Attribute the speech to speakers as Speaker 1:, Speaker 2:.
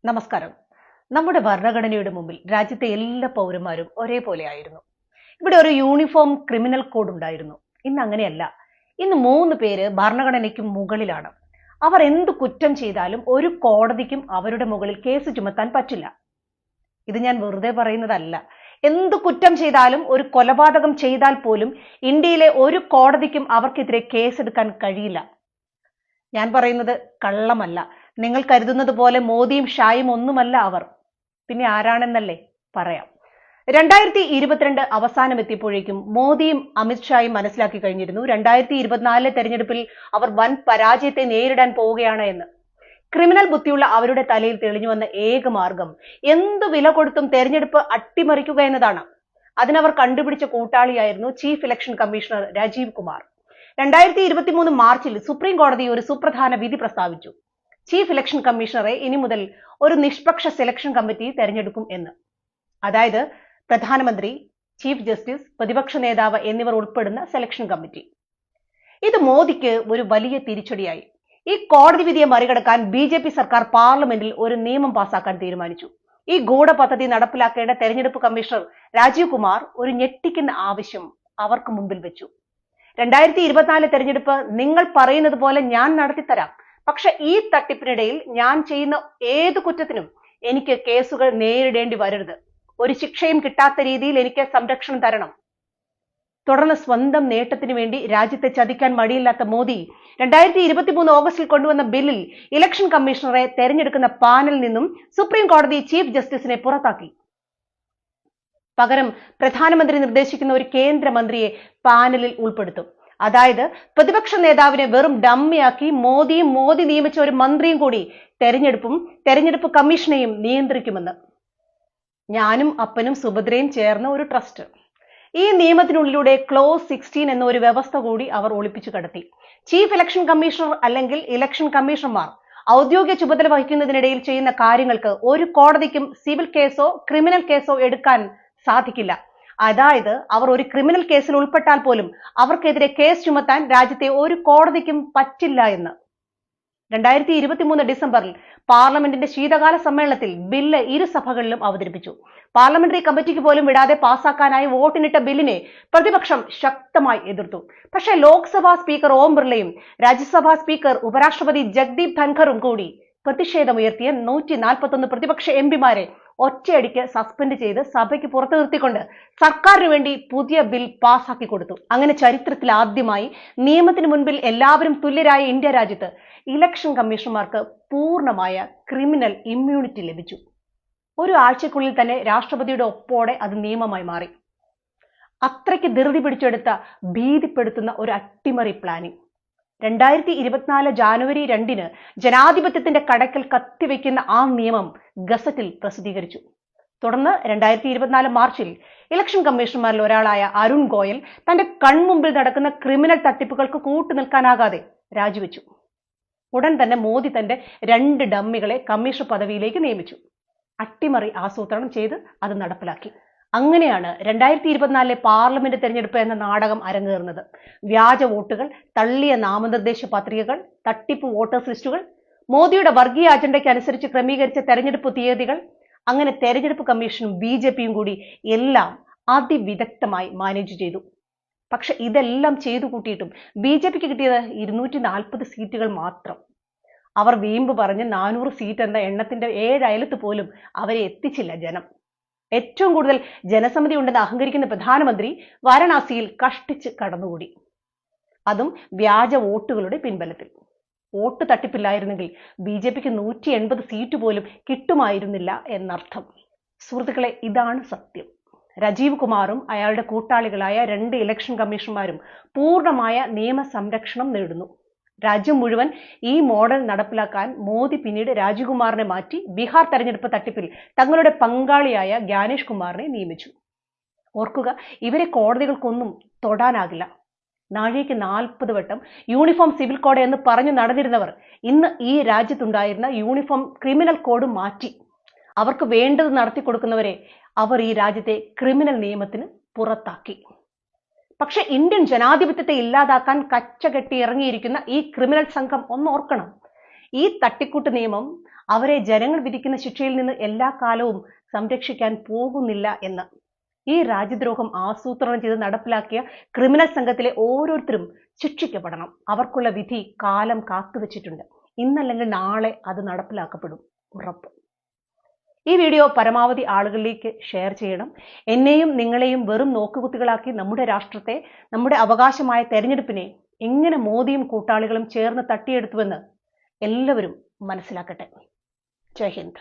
Speaker 1: നമസ്കാരം. നമ്മുടെ ഭരണഘടനയുടെ മുമ്പിൽ രാജ്യത്തെ എല്ലാ പൗരന്മാരും ഒരേപോലെയായിരുന്നു. ഇവിടെ ഒരു യൂണിഫോം ക്രിമിനൽ കോഡ് ഉണ്ടായിരുന്നു. ഇന്ന് അങ്ങനെയല്ല. ഇന്ന് 3 പേര് ഭരണഘടനയ്ക്ക് മുകളിലാണ്. അവർ എന്ത് കുറ്റം ചെയ്താലും ഒരു കോടതിക്കും അവരുടെ മുകളിൽ കേസ് ചുമത്താൻ പറ്റില്ല. ഇത് ഞാൻ വെറുതെ പറയുന്നതല്ല. എന്ത് കുറ്റം ചെയ്താലും, ഒരു കൊലപാതകം ചെയ്താൽ പോലും ഇന്ത്യയിലെ ഒരു കോടതിക്കും അവർക്കെതിരെ കേസെടുക്കാൻ കഴിയില്ല. ഞാൻ പറയുന്നത് കള്ളമല്ല. നിങ്ങൾ കരുതുന്നത് പോലെ മോദിയും ഷായും ഒന്നുമല്ല അവർ. പിന്നെ ആരാണെന്നല്ലേ പറയാം. 2022 അവസാനം എത്തിയപ്പോഴേക്കും മോദിയും അമിത്ഷായും മനസ്സിലാക്കി കഴിഞ്ഞിരുന്നു 2024 തെരഞ്ഞെടുപ്പിൽ അവർ വൻ പരാജയത്തെ നേരിടാൻ പോവുകയാണ് എന്ന്. ക്രിമിനൽ ബുദ്ധിയുള്ള അവരുടെ തലയിൽ തെളിഞ്ഞു വന്ന ഏക മാർഗം എന്തു വില കൊടുത്തും തെരഞ്ഞെടുപ്പ് അട്ടിമറിക്കുക എന്നതാണ്. അതിനവർ കണ്ടുപിടിച്ച കൂട്ടാളിയായിരുന്നു chief election commissioner Rajiv Kumar. 2023 മാർച്ചിൽ സുപ്രീം കോടതി ഒരു സുപ്രധാന വിധി പ്രസ്താവിച്ചു. ചീഫ് ഇലക്ഷൻ കമ്മീഷണറെ ഇനി മുതൽ ഒരു നിഷ്പക്ഷ സെലക്ഷൻ കമ്മിറ്റി തെരഞ്ഞെടുക്കും എന്ന്. അതായത് പ്രധാനമന്ത്രി, ചീഫ് ജസ്റ്റിസ്, പ്രതിപക്ഷ നേതാവ് എന്നിവർ ഉൾപ്പെടുന്ന സെലക്ഷൻ കമ്മിറ്റി. ഇത് മോദിക്ക് ഒരു വലിയ തിരിച്ചടിയായി. ഈ കോടതി വിധിയെ മറികടക്കാൻ BJP സർക്കാർ പാർലമെന്റിൽ ഒരു നിയമം പാസാക്കാൻ തീരുമാനിച്ചു. ഈ ഗൂഢപദ്ധതി നടപ്പിലാക്കേണ്ട തെരഞ്ഞെടുപ്പ് കമ്മീഷണർ രാജീവ് കുമാർ ഒരു ഞെട്ടിക്കുന്ന ആവശ്യം അവർക്ക് മുമ്പിൽ വെച്ചു. 2024 തെരഞ്ഞെടുപ്പ് നിങ്ങൾ പറയുന്നത് പോലെ ഞാൻ നടത്തിത്തരാം. പക്ഷെ ഈ തട്ടിപ്പിനിടയിൽ ഞാൻ ചെയ്യുന്ന ഏത് കുറ്റത്തിനും എനിക്ക് കേസുകൾ നേരിടേണ്ടി വരരുത്. ഒരു ശിക്ഷയും കിട്ടാത്ത രീതിയിൽ എനിക്ക് സംരക്ഷണം തരണം. തുടർന്ന് സ്വന്തം നേട്ടത്തിന് വേണ്ടി രാജ്യത്തെ ചതിക്കാൻ മടിയില്ലാത്ത മോദി 2023 ഓഗസ്റ്റിൽ കൊണ്ടുവന്ന ബില്ലിൽ ഇലക്ഷൻ കമ്മീഷണറെ തെരഞ്ഞെടുക്കുന്ന പാനലിൽ നിന്നും സുപ്രീം കോടതി ചീഫ് ജസ്റ്റിസിനെ പുറത്താക്കി. പകരം പ്രധാനമന്ത്രി നിർദ്ദേശിക്കുന്ന ഒരു കേന്ദ്രമന്ത്രിയെ പാനലിൽ ഉൾപ്പെടുത്തും. അതായത് പ്രതിപക്ഷ നേതാവിനെ വെറും ഡമ്മിയാക്കി മോദിയും മോദി നിയമിച്ച ഒരു മന്ത്രിയും കൂടി തെരഞ്ഞെടുപ്പ് കമ്മീഷനെയും നിയന്ത്രിക്കുമെന്ന്. ഞാനും അപ്പനും സുഭദ്രയും ചേർന്ന ഒരു ട്രസ്റ്റ്. ഈ നിയമത്തിനുള്ളിലൂടെ ക്ലോസ് 16 എന്ന ഒരു വ്യവസ്ഥ കൂടി അവർ ഒളിപ്പിച്ചു കടത്തി. ചീഫ് ഇലക്ഷൻ കമ്മീഷണർ അല്ലെങ്കിൽ ഇലക്ഷൻ കമ്മീഷണർമാർ ഔദ്യോഗിക ചുമതല വഹിക്കുന്നതിനിടയിൽ ചെയ്യുന്ന കാര്യങ്ങൾക്ക് ഒരു കോടതിക്കും സിവിൽ കേസോ ക്രിമിനൽ കേസോ എടുക്കാൻ സാധിക്കില്ല. അതായത് അവർ ഒരു ക്രിമിനൽ കേസിൽ ഉൾപ്പെട്ടാൽ പോലും അവർക്കെതിരെ കേസ് ചുമത്താൻ രാജ്യത്തെ ഒരു കോടതിക്കും പറ്റില്ല എന്ന്. 2023 ഡിസംബറിൽ പാർലമെന്റിന്റെ ശീതകാല സമ്മേളനത്തിൽ ബില്ല് ഇരുസഭകളിലും അവതരിപ്പിച്ചു. പാർലമെന്ററി കമ്മിറ്റിക്ക് പോലും വിടാതെ പാസാക്കാനായി വോട്ടിനിട്ട ബില്ലിനെ പ്രതിപക്ഷം ശക്തമായി എതിർത്തു. പക്ഷേ ലോക്സഭാ സ്പീക്കർ ഓം ബിർളയും രാജ്യസഭാ സ്പീക്കർ ഉപരാഷ്ട്രപതി ജഗ്ദീപ് ധൻഖറും കൂടി പ്രതിഷേധമുയർത്തിയ 141 പ്രതിപക്ഷ എംപിമാരെ ഒറ്റയടിക്ക് സസ്പെൻഡ് ചെയ്ത് സഭയ്ക്ക് പുറത്തു നിർത്തിക്കൊണ്ട് സർക്കാരിന് വേണ്ടി പുതിയ ബിൽ പാസാക്കി കൊടുത്തു. അങ്ങനെ ചരിത്രത്തിൽ ആദ്യമായി നിയമത്തിന് മുൻപിൽ എല്ലാവരും തുല്യരായ ഇന്ത്യ രാജ്യത്ത് ഇലക്ഷൻ കമ്മീഷണർമാർക്ക് പൂർണ്ണമായ ക്രിമിനൽ ഇമ്മ്യൂണിറ്റി ലഭിച്ചു. ഒരു ആഴ്ചക്കുള്ളിൽ തന്നെ രാഷ്ട്രപതിയുടെ ഒപ്പോടെ അത് നിയമമായി മാറി. അത്രയ്ക്ക് ധൃതി പിടിച്ചെടുത്ത ഭീതിപ്പെടുത്തുന്ന ഒരു അട്ടിമറി പ്ലാനിംഗ്. 2024 ജാനുവരി 2 ജനാധിപത്യത്തിന്റെ കടക്കൽ കത്തിവെക്കുന്ന ആ നിയമം ഗസറ്റിൽ പ്രസിദ്ധീകരിച്ചു. തുടർന്ന് 2024 മാർച്ചിൽ ഇലക്ഷൻ കമ്മീഷണർമാരിൽ ഒരാളായ അരുൺ ഗോയൽ തന്റെ കൺമുമ്പിൽ നടക്കുന്ന ക്രിമിനൽ തട്ടിപ്പുകൾക്ക് കൂട്ടുനിൽക്കാനാകാതെ രാജിവെച്ചു. ഉടൻ തന്നെ മോദി തന്റെ 2 ഡമ്മികളെ കമ്മീഷണർ പദവിയിലേക്ക് നിയമിച്ചു. അട്ടിമറി ആസൂത്രണം ചെയ്ത് അത് നടപ്പിലാക്കി. അങ്ങനെയാണ് 2024 പാർലമെന്റ് തെരഞ്ഞെടുപ്പ് എന്ന നാടകം അരങ്ങേറുന്നത്. വ്യാജ വോട്ടുകൾ, തള്ളിയ നാമനിർദ്ദേശ പത്രികകൾ, തട്ടിപ്പ് വോട്ടേഴ്സ് ലിസ്റ്റുകൾ, മോദിയുടെ വർഗീയ അജണ്ടയ്ക്ക് അനുസരിച്ച് ക്രമീകരിച്ച തെരഞ്ഞെടുപ്പ് തീയതികൾ, അങ്ങനെ തെരഞ്ഞെടുപ്പ് കമ്മീഷനും BJPയും കൂടി എല്ലാം അതിവിദഗ്ധമായി മാനേജ് ചെയ്തു. പക്ഷെ ഇതെല്ലാം ചെയ്തു കൂട്ടിയിട്ടും BJPക്ക് കിട്ടിയത് 240 സീറ്റുകൾ മാത്രം. അവർ വീമ്പ് പറഞ്ഞ് 400 സീറ്റ് എന്ന എണ്ണത്തിന്റെ 7 അയലത്ത് പോലും അവരെ എത്തിച്ചില്ല ജനം. ഏറ്റവും കൂടുതൽ ജനസമിതി ഉണ്ടെന്ന് അഹങ്കരിക്കുന്ന പ്രധാനമന്ത്രി വാരണാസിയിൽ കഷ്ടിച്ച് കടന്നുകൂടി. അതും വ്യാജ വോട്ടുകളുടെ പിൻബലത്തിൽ. വോട്ട് തട്ടിപ്പില്ലായിരുന്നെങ്കിൽ BJPക്ക് 180 സീറ്റ് പോലും കിട്ടുമായിരുന്നില്ല എന്നർത്ഥം. സുഹൃത്തുക്കളെ, ഇതാണ് സത്യം. രാജീവ് കുമാറും അയാളുടെ കൂട്ടാളികളായ 2 ഇലക്ഷൻ കമ്മീഷണർമാരും പൂർണ്ണമായ നിയമ സംരക്ഷണം നേടുന്നു. രാജ്യം മുഴുവൻ ഈ മോഡൽ നടപ്പിലാക്കാൻ മോദി പിന്നീട് രാജീവ് കുമാറിനെ മാറ്റി ബീഹാർ തെരഞ്ഞെടുപ്പ് തട്ടിപ്പിൽ തങ്ങളുടെ പങ്കാളിയായ ജ്ഞാനേഷ് കുമാറിനെ നിയമിച്ചു. ഓർക്കുക, ഇവരെ കോടതികൾക്കൊന്നും തൊടാനാകില്ല. നാഴികയ്ക്ക് 40 വട്ടം യൂണിഫോം സിവിൽ കോഡ് എന്ന് പറഞ്ഞു നടന്നിരുന്നവർ ഇന്ന് ഈ രാജ്യത്തുണ്ടായിരുന്ന യൂണിഫോം ക്രിമിനൽ കോഡ് മാറ്റി. അവർക്ക് വേണ്ടത് നടത്തി കൊടുക്കുന്നവരെ അവർ ഈ രാജ്യത്തെ ക്രിമിനൽ നിയമത്തിന് പുറത്താക്കി. പക്ഷെ ഇന്ത്യൻ ജനാധിപത്യത്തെ ഇല്ലാതാക്കാൻ കച്ചകെട്ടി ഇറങ്ങിയിരിക്കുന്ന ഈ ക്രിമിനൽ സംഘം ഒന്നോർക്കണം. ഈ തട്ടിക്കൂട്ട് നിയമം അവരെ ജനങ്ങൾ വിധിക്കുന്ന ശിക്ഷയിൽ നിന്ന് എല്ലാ കാലവും സംരക്ഷിക്കാൻ പോകുന്നില്ല എന്ന്. ഈ രാജ്യദ്രോഹം ആസൂത്രണം ചെയ്ത് നടപ്പിലാക്കിയ ക്രിമിനൽ സംഘത്തിലെ ഓരോരുത്തരും ശിക്ഷിക്കപ്പെടണം. അവർക്കുള്ള വിധി കാലം കാത്തുവച്ചിട്ടുണ്ട്. ഇന്നല്ലെങ്കിൽ നാളെ അത് നടപ്പിലാക്കപ്പെടും, ഉറപ്പ്. ഈ വീഡിയോ പരമാവധി ആളുകളിലേക്ക് ഷെയർ ചെയ്യണം. എന്നെയും നിങ്ങളെയും വെറും നോക്കുകുത്തികളാക്കി നമ്മുടെ രാഷ്ട്രത്തെ, നമ്മുടെ അവകാശമായ തെരഞ്ഞെടുപ്പിനെ എങ്ങനെ മോദിയും കൂട്ടാളികളും ചേർന്ന് തട്ടിയെടുത്തുവെന്ന് എല്ലാവരും മനസ്സിലാക്കട്ടെ. ജയ് ഹിന്ദ്.